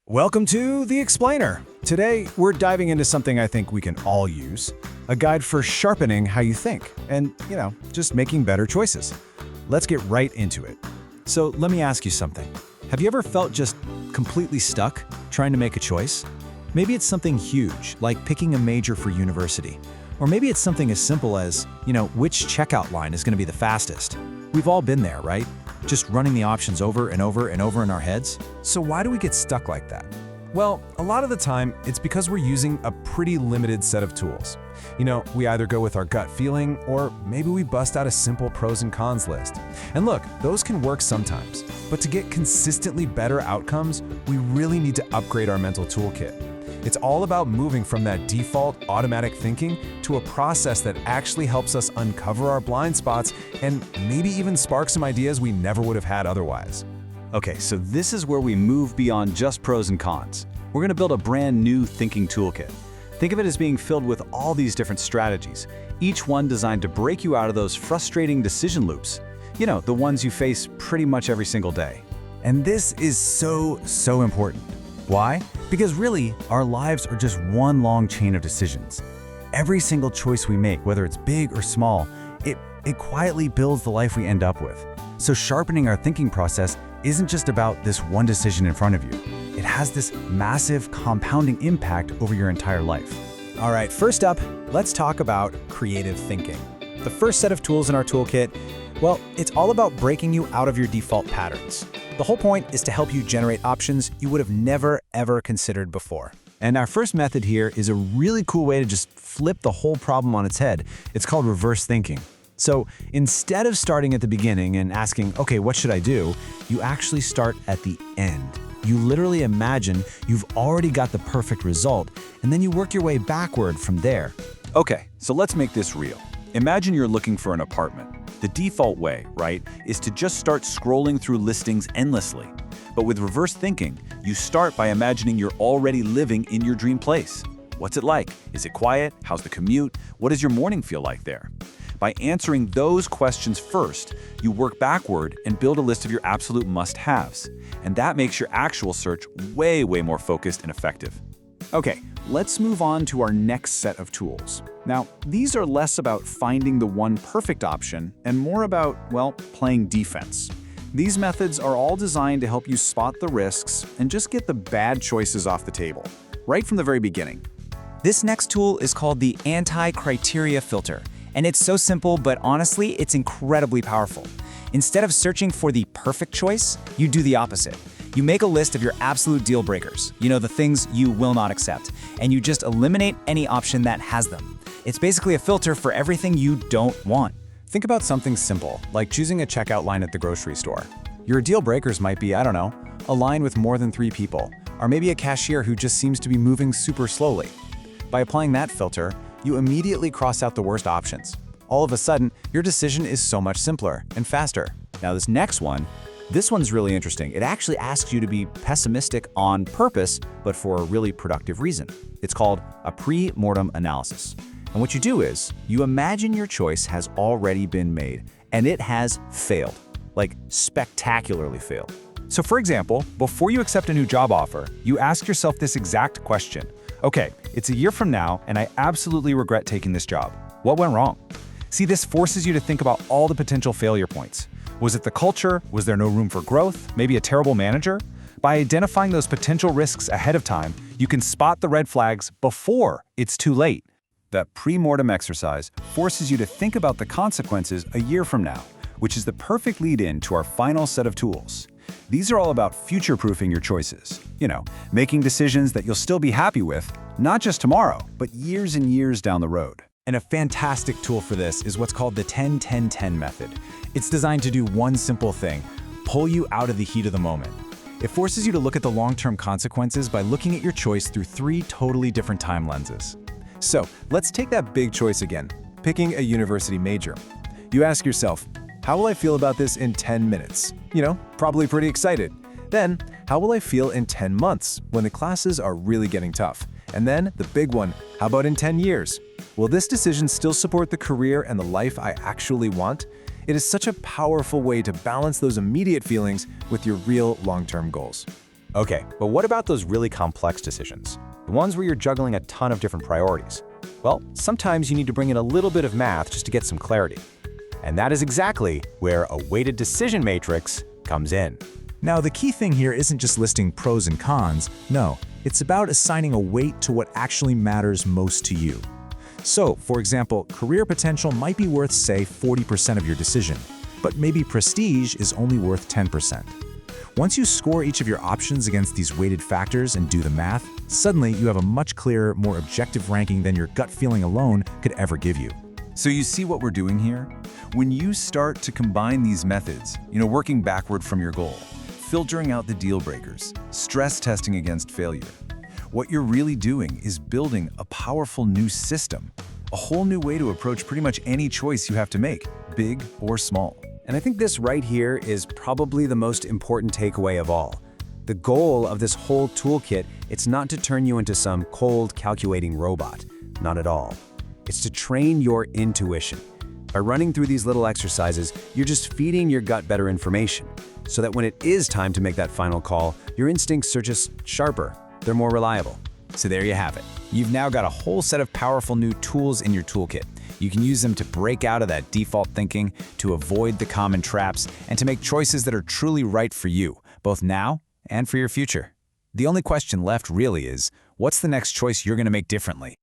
Welcome to The Explainer. Today, we're diving into something I think we can all use, a guide for sharpening how you think and, just making better choices. Let's get right into it. So let me ask you something. Have you ever felt just completely stuck trying to make a choice? Maybe it's something huge, like picking a major for university. Or maybe it's something as simple as, which checkout line is going to be the fastest. We've all been there, right? Just running the options over and over and over in our heads. So why do we get stuck like that? Well, a lot of the time, it's because we're using a pretty limited set of tools. We either go with our gut feeling, or maybe we bust out a simple pros and cons list. And look, those can work sometimes, but to get consistently better outcomes, we really need to upgrade our mental toolkit. It's all about moving from that default automatic thinking to a process that actually helps us uncover our blind spots and maybe even spark some ideas we never would have had otherwise. Okay, so this is where we move beyond just pros and cons. We're going to build a brand new thinking toolkit. Think of it as being filled with all these different strategies, each one designed to break you out of those frustrating decision loops. The ones you face pretty much every single day. And this is so important. Why? Because really, our lives are just one long chain of decisions. Every single choice we make, whether it's big or small, it quietly builds the life we end up with. So sharpening our thinking process isn't just about this one decision in front of you. It has this massive compounding impact over your entire life. All right, first up, let's talk about creative thinking. The first set of tools in our toolkit, well, it's all about breaking you out of your default patterns. The whole point is to help you generate options you would have never, ever considered before. And our first method here is a really cool way to just flip the whole problem on its head. It's called reverse thinking. So instead of starting at the beginning and asking, okay, what should I do? You actually start at the end. You literally imagine you've already got the perfect result, and then you work your way backward from there. Okay, so let's make this real. Imagine you're looking for an apartment. The default way, right, is to just start scrolling through listings endlessly. But with reverse thinking, you start by imagining you're already living in your dream place. What's it like? Is it quiet? How's the commute? What does your morning feel like there? By answering those questions first, you work backward and build a list of your absolute must-haves. And that makes your actual search way more focused and effective. Okay, let's move on to our next set of tools. Now, these are less about finding the one perfect option and more about, playing defense. These methods are all designed to help you spot the risks and just get the bad choices off the table, right from the very beginning. This next tool is called the anti-criteria filter, and it's so simple, but honestly, it's incredibly powerful. Instead of searching for the perfect choice, you do the opposite. You make a list of your absolute deal breakers, the things you will not accept, and you just eliminate any option that has them. It's basically a filter for everything you don't want. Think about something simple, like choosing a checkout line at the grocery store. Your deal breakers might be, a line with more than 3 people, or maybe a cashier who just seems to be moving super slowly. By applying that filter, you immediately cross out the worst options. All of a sudden, your decision is so much simpler and faster. Now this next one, this one's really interesting. It actually asks you to be pessimistic on purpose, but for a really productive reason. It's called a pre-mortem analysis. And what you do is, you imagine your choice has already been made, and it has failed, like spectacularly failed. So for example, before you accept a new job offer, you ask yourself this exact question. Okay, it's a year from now, and I absolutely regret taking this job. What went wrong? See, this forces you to think about all the potential failure points. Was it the culture? Was there no room for growth? Maybe a terrible manager? By identifying those potential risks ahead of time, you can spot the red flags before it's too late. That pre-mortem exercise forces you to think about the consequences a year from now, which is the perfect lead-in to our final set of tools. These are all about future-proofing your choices. Making decisions that you'll still be happy with, not just tomorrow, but years and years down the road. And a fantastic tool for this is what's called the 10-10-10 method. It's designed to do one simple thing: pull you out of the heat of the moment. It forces you to look at the long-term consequences by looking at your choice through 3 totally different time lenses. So let's take that big choice again, picking a university major. You ask yourself, how will I feel about this in 10 minutes? Probably pretty excited. Then, how will I feel in 10 months when the classes are really getting tough? And then, the big one, how about in 10 years? Will this decision still support the career and the life I actually want? It is such a powerful way to balance those immediate feelings with your real long-term goals. Okay, but what about those really complex decisions? The ones where you're juggling a ton of different priorities? Well, sometimes you need to bring in a little bit of math just to get some clarity. And that is exactly where a weighted decision matrix comes in. Now, the key thing here isn't just listing pros and cons. No, it's about assigning a weight to what actually matters most to you. So, for example, career potential might be worth, say, 40% of your decision, but maybe prestige is only worth 10%. Once you score each of your options against these weighted factors and do the math, suddenly you have a much clearer, more objective ranking than your gut feeling alone could ever give you. So you see what we're doing here? When you start to combine these methods, working backward from your goal, filtering out the deal breakers, stress testing against failure, what you're really doing is building a powerful new system, a whole new way to approach pretty much any choice you have to make, big or small. And I think this right here is probably the most important takeaway of all. The goal of this whole toolkit, it's not to turn you into some cold, calculating robot. Not at all. It's to train your intuition. By running through these little exercises, you're just feeding your gut better information, so that when it is time to make that final call, your instincts are just sharper. They're more reliable. So there you have it. You've now got a whole set of powerful new tools in your toolkit. You can use them to break out of that default thinking, to avoid the common traps, and to make choices that are truly right for you, both now and for your future. The only question left really is, what's the next choice you're going to make differently?